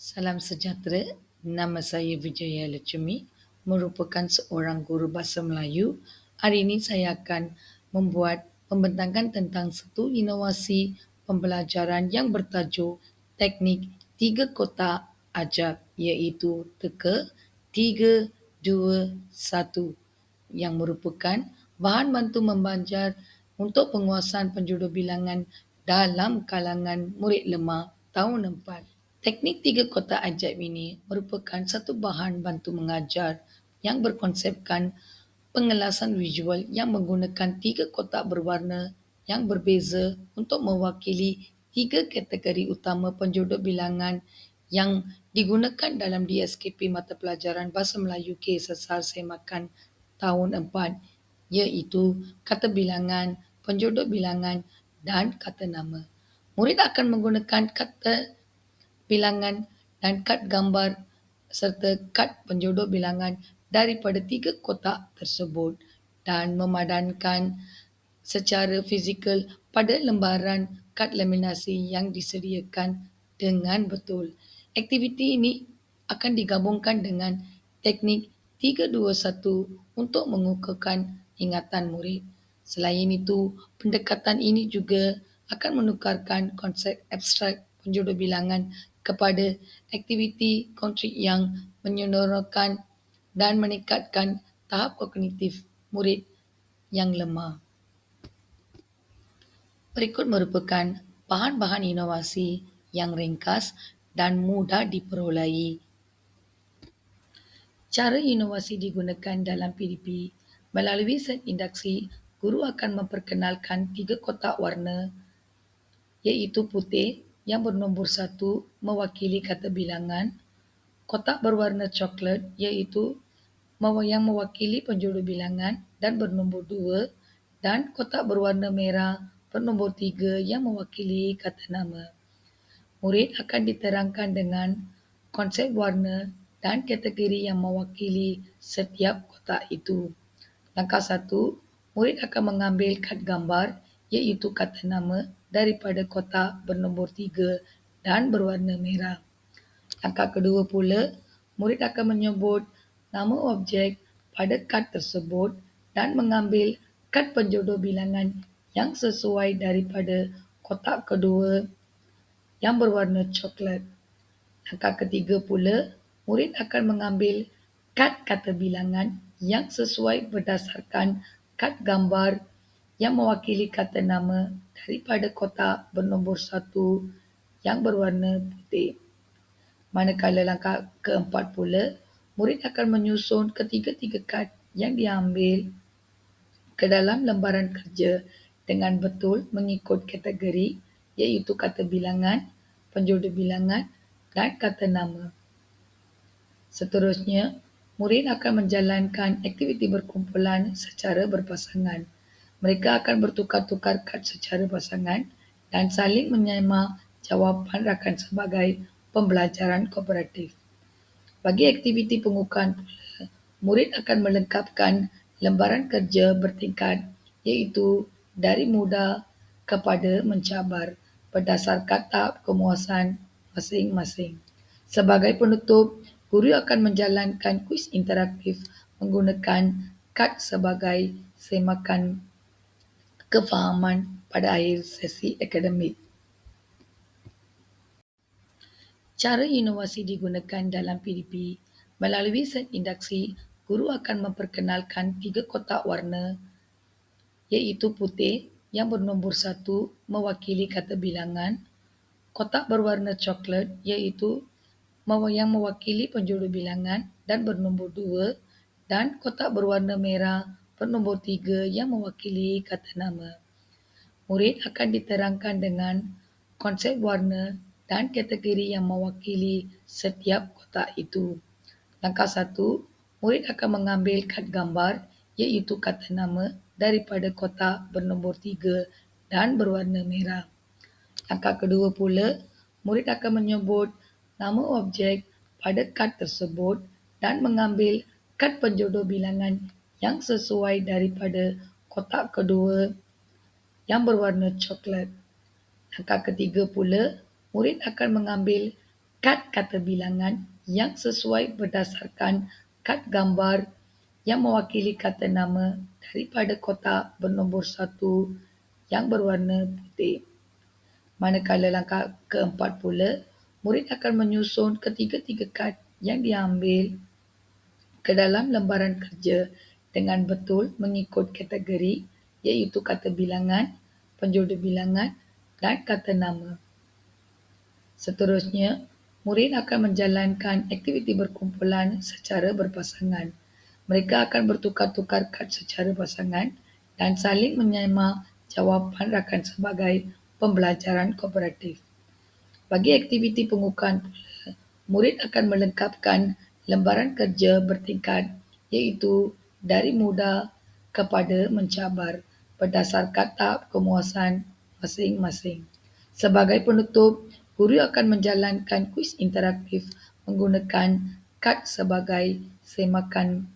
Salam sejahtera, nama saya Wijaya Lechumi, merupakan seorang guru bahasa Melayu. Hari ini saya akan membentangkan tentang satu inovasi pembelajaran yang bertajuk teknik 3 kotak ajar, iaitu teka 3, 2, 1, yang merupakan bahan bantu membelajar untuk penguasaan penjodoh bilangan dalam kalangan murid lemah tahun 4. Teknik 3 kotak ajaib ini merupakan satu bahan bantu mengajar yang berkonsepkan pengelasan visual yang menggunakan 3 kotak berwarna yang berbeza untuk mewakili 3 kategori utama penjodoh bilangan yang digunakan dalam DSKP mata pelajaran Bahasa Melayu K Sesar Semakan tahun 4, iaitu kata bilangan, penjodoh bilangan dan kata nama. Murid akan menggunakan kata bilangan dan kad gambar serta kad penjodoh bilangan daripada 3 kotak tersebut dan memadankan secara fizikal pada lembaran kad laminasi yang disediakan dengan betul. Aktiviti ini akan digabungkan dengan teknik 3-2-1 untuk mengukuhkan ingatan murid. Selain itu, pendekatan ini juga akan menukarkan konsep abstrak penjodoh bilangan kepada aktiviti konkret yang menyodorkan dan meningkatkan tahap kognitif murid yang lemah. Berikut merupakan bahan-bahan inovasi yang ringkas dan mudah diperolehi. Cara inovasi digunakan dalam PDP. Melalui set induksi, guru akan memperkenalkan 3 kotak warna, iaitu putih yang bernombor 1 mewakili kata bilangan, kotak berwarna coklat iaitu yang mewakili penjodoh bilangan dan bernombor 2, dan kotak berwarna merah bernombor 3 yang mewakili kata nama. Murid akan diterangkan dengan konsep warna dan kategori yang mewakili setiap kotak itu. Langkah 1, murid akan mengambil kad gambar iaitu kata nama daripada kotak bernombor 3 dan berwarna merah. Langkah kedua pula, murid akan menyebut nama objek pada kad tersebut dan mengambil kad penjodoh bilangan yang sesuai daripada kotak kedua yang berwarna coklat. Langkah ketiga pula, murid akan mengambil kad kata bilangan yang sesuai berdasarkan kad gambar yang mewakili kata nama daripada kotak bernombor 1 yang berwarna putih. Manakala langkah keempat pula, murid akan menyusun ketiga-tiga kad yang diambil ke dalam lembaran kerja dengan betul mengikut kategori, iaitu kata bilangan, penjodoh bilangan dan kata nama. Seterusnya, murid akan menjalankan aktiviti berkumpulan secara berpasangan. Mereka akan bertukar-tukar kad secara pasangan dan saling menyemak jawapan rakan sebagai pembelajaran kooperatif. Bagi aktiviti pengukuhan pula, murid akan melengkapkan lembaran kerja bertingkat, iaitu dari mudah kepada mencabar berdasarkan tahap kemuasan masing-masing. Sebagai penutup, guru akan menjalankan kuis interaktif menggunakan kad sebagai semakan kefahaman pada akhir sesi akademik. Cara inovasi digunakan dalam PDP. Melalui set induksi, guru akan memperkenalkan 3 kotak warna, iaitu putih yang bernombor 1 mewakili kata bilangan, kotak berwarna coklat iaitu yang mewakili penjodoh bilangan dan bernombor 2, dan kotak berwarna merah bernombor 3 yang mewakili kata nama. Murid akan diterangkan dengan konsep warna dan kategori yang mewakili setiap kotak itu. Langkah 1, murid akan mengambil kad gambar iaitu kata nama daripada kotak bernombor 3 dan berwarna merah. Langkah kedua pula, murid akan menyebut nama objek pada kad tersebut dan mengambil kad penjodoh bilangan yang sesuai daripada kotak kedua yang berwarna coklat. Langkah ketiga pula, murid akan mengambil kad kata bilangan yang sesuai berdasarkan kad gambar yang mewakili kata nama daripada kotak bernombor 1 yang berwarna putih. Manakala langkah keempat pula, murid akan menyusun ketiga-tiga kad yang diambil ke dalam lembaran kerja dengan betul mengikut kategori iaitu kata bilangan, penjodoh bilangan dan kata nama. Seterusnya, murid akan menjalankan aktiviti berkumpulan secara berpasangan. Mereka akan bertukar-tukar kad secara pasangan dan saling menyemak jawapan rakan sebagai pembelajaran kooperatif. Bagi aktiviti pengukuhan pula, murid akan melengkapkan lembaran kerja bertingkat iaitu dari mudah kepada mencabar berdasarkan tahap kemuasan masing-masing. Sebagai penutup, guru akan menjalankan kuis interaktif menggunakan kad sebagai semakan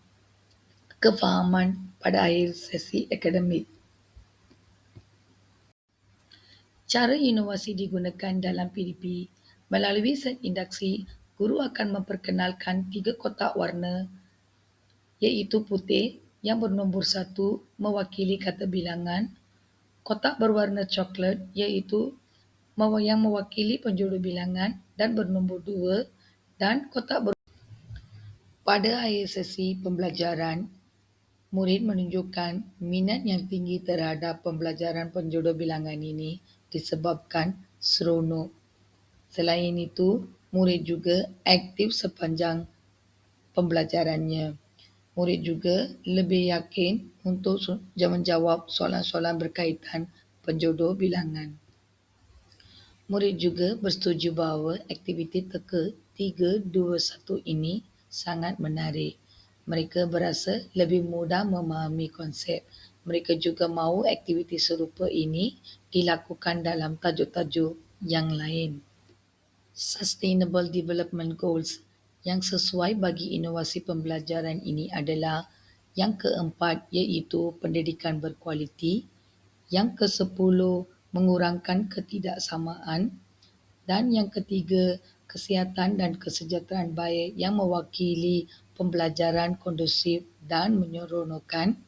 kefahaman pada akhir sesi akademik. Cara inovasi digunakan dalam PDP. Melalui set induksi, guru akan memperkenalkan 3 kotak warna iaitu putih yang bernombor 1 mewakili kata bilangan, kotak berwarna coklat iaitu yang mewakili penjodoh bilangan dan bernombor 2 dan kotak pada akhir sesi pembelajaran, murid menunjukkan minat yang tinggi terhadap pembelajaran penjodoh bilangan ini disebabkan seronok. Selain itu, murid juga aktif sepanjang pembelajarannya. Murid juga lebih yakin untuk menjawab soalan-soalan berkaitan penjodoh bilangan. Murid juga bersetuju bahawa aktiviti teka 3, 2, 1 ini sangat menarik. Mereka berasa lebih mudah memahami konsep. Mereka juga mahu aktiviti serupa ini dilakukan dalam tajuk-tajuk yang lain. Sustainable Development Goals yang sesuai bagi inovasi pembelajaran ini adalah yang keempat iaitu pendidikan berkualiti, yang ke-10 mengurangkan ketidaksamaan dan yang ketiga kesihatan dan kesejahteraan baik yang mewakili pembelajaran kondusif dan menyeronokkan.